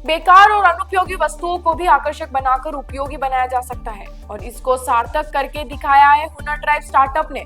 बेकार और अनुपयोगी वस्तुओं को भी आकर्षक बनाकर उपयोगी बनाया जा सकता है और इसको सार्थक करके दिखाया है हुनर ड्राइव स्टार्टअप ने,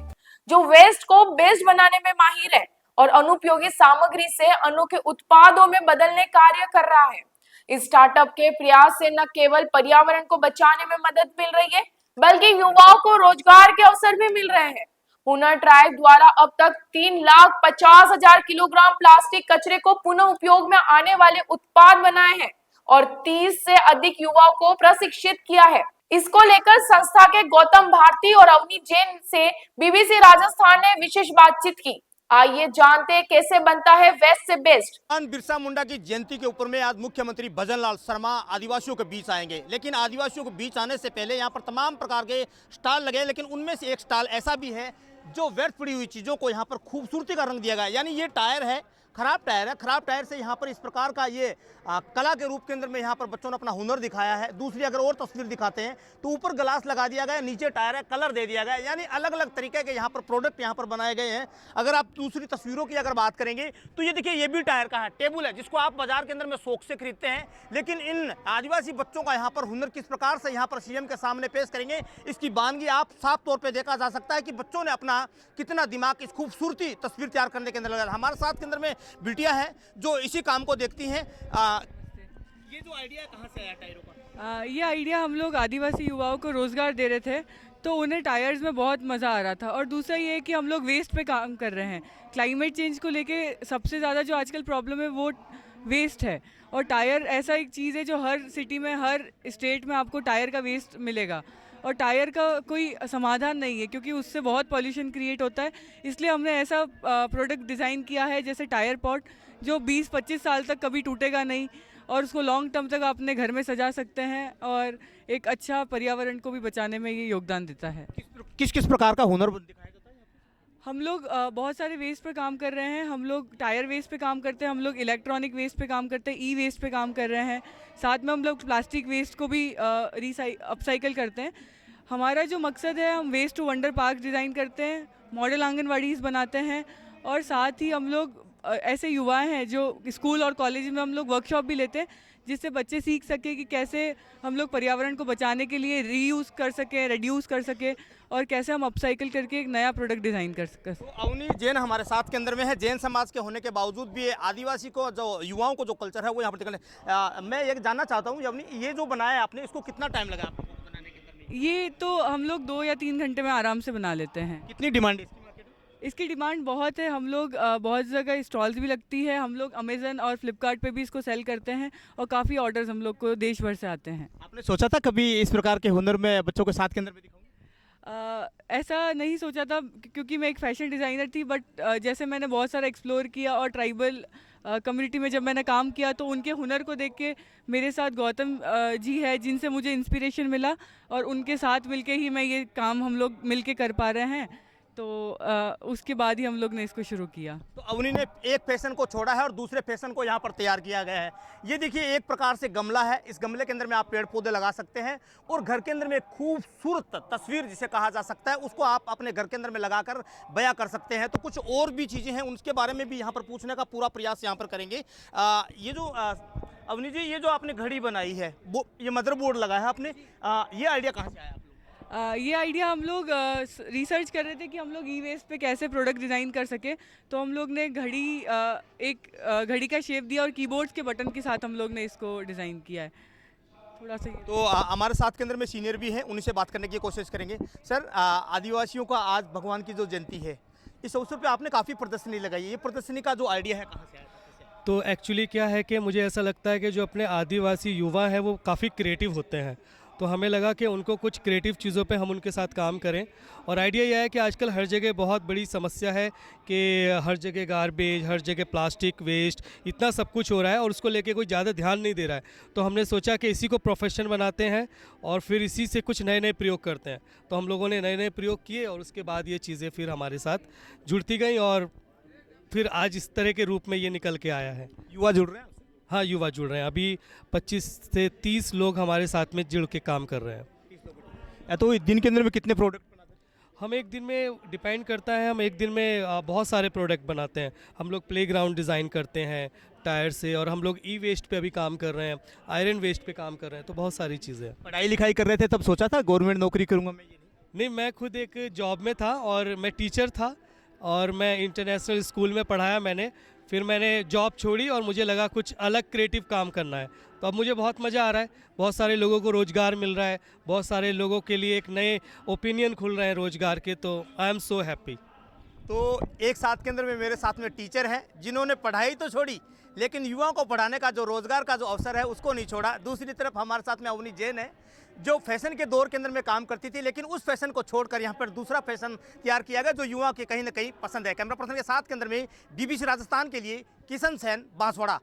जो वेस्ट को बेस्ट बनाने में माहिर है और अनुपयोगी सामग्री से अनोखे उत्पादों में बदलने कार्य कर रहा है। इस स्टार्टअप के प्रयास से न केवल पर्यावरण को बचाने में मदद मिल रही है, बल्कि युवाओं को रोजगार के अवसर भी मिल रहे हैं। हुनर ड्राइव द्वारा अब तक 3,50,000 किलोग्राम प्लास्टिक कचरे को पुनः उपयोग में आने वाले उत्पाद बनाए हैं और 30 से अधिक युवाओं को प्रशिक्षित किया है। इसको लेकर संस्था के गौतम भारती और अवनी जैन से बीबीसी राजस्थान ने विशेष बातचीत की। आइए जानते हैं कैसे बनता है वेस्ट से बेस्ट। बिरसा मुंडा की जयंती के ऊपर में आज मुख्यमंत्री भजनलाल शर्मा आदिवासियों के बीच आएंगे, लेकिन आदिवासियों के बीच आने से पहले यहाँ पर तमाम प्रकार के स्टॉल लगे, लेकिन उनमें से एक स्टॉल ऐसा भी है जो व्यर्थ पड़ी हुई चीज़ों को यहाँ पर खूबसूरती का रंग दिया गया है। यानी ये टायर है, खराब टायर है, खराब टायर से यहाँ पर इस प्रकार का ये कला के रूप के अंदर में यहाँ पर बच्चों ने अपना हुनर दिखाया है। दूसरी अगर और तस्वीर दिखाते हैं तो ऊपर ग्लास लगा दिया गया है, नीचे टायर है, कलर दे दिया गया है, यानी अलग अलग तरीके के यहाँ पर प्रोडक्ट यहाँ पर बनाए गए हैं। अगर आप दूसरी तस्वीरों की अगर बात करेंगे तो ये देखिए, ये भी टायर का है, टेबल है, जिसको आप बाजार के अंदर में शौक से खरीदते हैं। लेकिन इन आदिवासी बच्चों का यहाँ पर हुनर किस प्रकार से यहाँ पर सीएम के सामने पेश करेंगे, इसकी बानगी आप साफ तौर पर देखा जा सकता है कि बच्चों ने अपना कितना दिमाग इस खूबसूरती तस्वीर तैयार करने के अंदर लगा। हमारे साथ के अंदर में बिटिया है जो इसी काम को देखती हैं। ये जो आइडिया कहाँ से आया टायरों का? ये आइडिया हम लोग आदिवासी युवाओं को रोज़गार दे रहे थे, तो उन्हें टायर्स में बहुत मज़ा आ रहा था। और दूसरा ये है कि हम लोग वेस्ट पे काम कर रहे हैं। क्लाइमेट चेंज को लेके सबसे ज़्यादा जो आजकल प्रॉब्लम है वो वेस्ट है, और टायर ऐसा एक चीज़ है जो हर सिटी में, हर स्टेट में आपको टायर का वेस्ट मिलेगा, और टायर का कोई समाधान नहीं है क्योंकि उससे बहुत पॉल्यूशन क्रिएट होता है। इसलिए हमने ऐसा प्रोडक्ट डिज़ाइन किया है जैसे टायर पॉट, जो 20-25 साल तक कभी टूटेगा नहीं और उसको लॉन्ग टर्म तक आप अपने घर में सजा सकते हैं और एक अच्छा पर्यावरण को भी बचाने में ये योगदान देता है। किस किस प्रकार का हुनर दिखाया जाता है? हम लोग बहुत सारे वेस्ट पे काम कर रहे हैं। हम लोग टायर वेस्ट पे काम करते हैं, हम लोग इलेक्ट्रॉनिक वेस्ट पे काम करते हैं, ई वेस्ट पे काम कर रहे हैं। साथ में हम लोग प्लास्टिक वेस्ट को भी अपसाइकल करते हैं। हमारा जो मकसद है, हम waste to wonder park design करते हैं, मॉडल आंगनवाड़ीज़ बनाते हैं, और साथ ही हम लोग ऐसे युवा हैं जो स्कूल और कॉलेज में हम लोग वर्कशॉप भी लेते हैं, जिससे बच्चे सीख सके कि कैसे हम लोग पर्यावरण को बचाने के लिए रीयूज़ कर सकें, रिड्यूस कर सकें, और कैसे हम अपसाइकिल करके एक नया प्रोडक्ट डिज़ाइन कर सकें। तो अवनी जैन हमारे साथ के अंदर में है। जैन समाज के होने के बावजूद भी आदिवासी को, जो युवाओं को जो कल्चर है वो यहाँ पर दिखाने। मैं ये जानना चाहता हूँ अवनी, ये जो बनाया आपने, इसको कितना टाइम लगा आपको बनाने के अंदर में? ये तो हम लोग 2 या 3 घंटे में आराम से बना लेते हैं। कितनी डिमांड है इसकी? इसकी डिमांड बहुत है। हम लोग बहुत जगह स्टॉल्स भी लगती है, हम लोग अमेज़न और फ्लिपकार्ट पे भी इसको सेल करते हैं, और काफ़ी ऑर्डर्स हम लोग को देश भर से आते हैं। आपने सोचा था कभी इस प्रकार के हुनर में बच्चों के साथ के अंदर में दिखाऊं? ऐसा नहीं सोचा था क्योंकि मैं एक फैशन डिज़ाइनर थी, बट जैसे मैंने बहुत सारा एक्सप्लोर किया और ट्राइबल कम्युनिटी में जब मैंने काम किया तो उनके हुनर को देख के मेरे साथ गौतम जी है जिनसे मुझे इंस्पिरेशन मिला, और उनके साथ मिलके ही मैं ये काम हम लोग मिलके कर पा रहे हैं। तो उसके बाद ही हम लोग ने इसको शुरू किया। तो अवनी ने एक फैशन को छोड़ा है और दूसरे फैशन को यहाँ पर तैयार किया गया है। ये देखिए, एक प्रकार से गमला है, इस गमले के अंदर में आप पेड़ पौधे लगा सकते हैं, और घर के अंदर में एक खूबसूरत तस्वीर जिसे कहा जा सकता है उसको आप अपने घर के अंदर में लगाकर बयां कर सकते हैं। तो कुछ और भी चीज़ें हैं, उनके बारे में भी यहाँ पर पूछने का पूरा प्रयास यहाँ पर करेंगे। ये जो अवनी जी, ये जो आपने घड़ी बनाई है, वो ये मदरबोर्ड लगा है आपने, ये आइडिया कहाँ से आया? ये आइडिया हम लोग रिसर्च कर रहे थे कि हम लोग ई वेस्ट पे कैसे प्रोडक्ट डिज़ाइन कर सके, तो हम लोग ने एक घड़ी का शेप दिया और कीबोर्ड्स के बटन के साथ हम लोग ने इसको डिज़ाइन किया है। थोड़ा सा तो हमारे साथ के अंदर में सीनियर भी हैं, उन्हीं से बात करने की कोशिश करेंगे। सर, आदिवासियों का आज भगवान की जो जयंती है, इस अवसर पे आपने काफ़ी प्रदर्शनी लगाई है। ये प्रदर्शनी का जो आइडिया है कहाँ से आया? तो एक्चुअली क्या है कि मुझे ऐसा लगता है कि जो अपने आदिवासी युवा हैं वो काफ़ी क्रिएटिव होते हैं, तो हमें लगा कि उनको कुछ क्रिएटिव चीज़ों पे हम उनके साथ काम करें। और आइडिया यह है कि आजकल हर जगह बहुत बड़ी समस्या है कि हर जगह गार्बेज, हर जगह प्लास्टिक वेस्ट, इतना सब कुछ हो रहा है और उसको लेके कोई ज़्यादा ध्यान नहीं दे रहा है। तो हमने सोचा कि इसी को प्रोफेशन बनाते हैं और फिर इसी से कुछ नए नए प्रयोग करते हैं। तो हम लोगों ने नए नए प्रयोग किए और उसके बाद ये चीज़ें फिर हमारे साथ जुड़ती गई और फिर आज इस तरह के रूप में ये निकल के आया है। युवा जुड़ रहे हैं? हाँ, युवा जुड़ रहे हैं। अभी 25 से 30 लोग हमारे साथ में जुड़ के काम कर रहे हैं। तो दिन के अंदर में कितने प्रोडक्ट बनाते हैं? हम एक दिन में डिपेंड करता है, हम एक दिन में बहुत सारे प्रोडक्ट बनाते हैं। हम लोग प्लेग्राउंड डिज़ाइन करते हैं टायर से, और हम लोग ई वेस्ट पे अभी काम कर रहे हैं, आयरन वेस्ट पे काम कर रहे हैं, तो बहुत सारी चीज़ें हैं। पढ़ाई लिखाई कर रहे थे तब सोचा था गवर्नमेंट नौकरी करूंगा मैं, ये नहीं? नहीं, मैं खुद एक जॉब में था और मैं टीचर था, और मैं इंटरनेशनल स्कूल में पढ़ाया मैंने। फिर मैंने जॉब छोड़ी और मुझे लगा कुछ अलग क्रिएटिव काम करना है, तो अब मुझे बहुत मज़ा आ रहा है। बहुत सारे लोगों को रोज़गार मिल रहा है, बहुत सारे लोगों के लिए एक नए ओपिनियन खुल रहे हैं रोज़गार के, तो आई एम सो हैप्पी। तो एक साथ के अंदर में मेरे साथ में टीचर हैं जिन्होंने पढ़ाई तो छोड़ी लेकिन युवाओं को पढ़ाने का जो रोजगार का जो अवसर है उसको नहीं छोड़ा। दूसरी तरफ हमारे साथ में अवनी जैन है जो फैशन के दौर के अंदर में काम करती थी, लेकिन उस फैशन को छोड़कर यहाँ पर दूसरा फैशन तैयार किया गया जो युवा के कहीं ना कहीं पसंद है। कैमरा पर्सन के साथ के अंदर में BBC राजस्थान के लिए किशन सैन, बांसवाड़ा।